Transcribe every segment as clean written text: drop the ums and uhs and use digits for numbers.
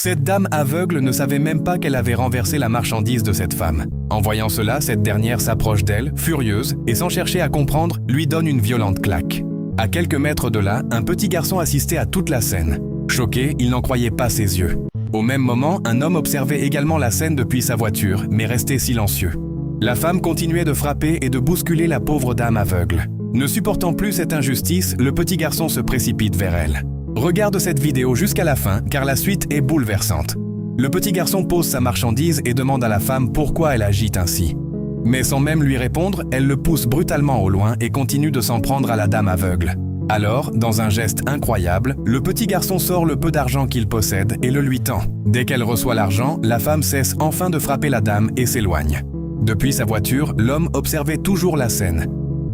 Cette dame aveugle ne savait même pas qu'elle avait renversé la marchandise de cette femme. En voyant cela, cette dernière s'approche d'elle, furieuse, et sans chercher à comprendre, lui donne une violente claque. À quelques mètres de là, un petit garçon assistait à toute la scène. Choqué, il n'en croyait pas ses yeux. Au même moment, un homme observait également la scène depuis sa voiture, mais restait silencieux. La femme continuait de frapper et de bousculer la pauvre dame aveugle. Ne supportant plus cette injustice, le petit garçon se précipite vers elle. Regarde cette vidéo jusqu'à la fin, car la suite est bouleversante. Le petit garçon pose sa marchandise et demande à la femme pourquoi elle agit ainsi. Mais sans même lui répondre, elle le pousse brutalement au loin et continue de s'en prendre à la dame aveugle. Alors, dans un geste incroyable, le petit garçon sort le peu d'argent qu'il possède et le lui tend. Dès qu'elle reçoit l'argent, la femme cesse enfin de frapper la dame et s'éloigne. Depuis sa voiture, l'homme observait toujours la scène.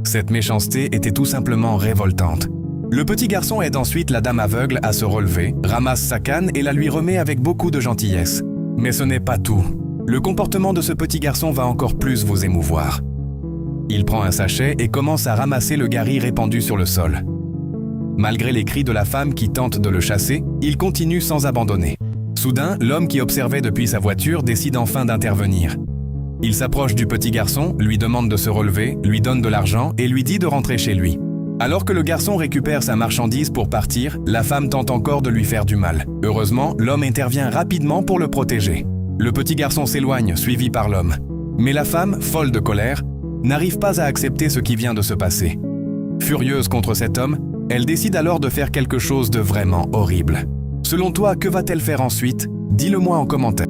Cette méchanceté était tout simplement révoltante. Le petit garçon aide ensuite la dame aveugle à se relever, ramasse sa canne et la lui remet avec beaucoup de gentillesse. Mais ce n'est pas tout. Le comportement de ce petit garçon va encore plus vous émouvoir. Il prend un sachet et commence à ramasser le gari répandu sur le sol. Malgré les cris de la femme qui tente de le chasser, il continue sans abandonner. Soudain, l'homme qui observait depuis sa voiture décide enfin d'intervenir. Il s'approche du petit garçon, lui demande de se relever, lui donne de l'argent et lui dit de rentrer chez lui. Alors que le garçon récupère sa marchandise pour partir, la femme tente encore de lui faire du mal. Heureusement, l'homme intervient rapidement pour le protéger. Le petit garçon s'éloigne, suivi par l'homme. Mais la femme, folle de colère, n'arrive pas à accepter ce qui vient de se passer. Furieuse contre cet homme, elle décide alors de faire quelque chose de vraiment horrible. Selon toi, que va-t-elle faire ensuite? Dis-le moi en commentaire.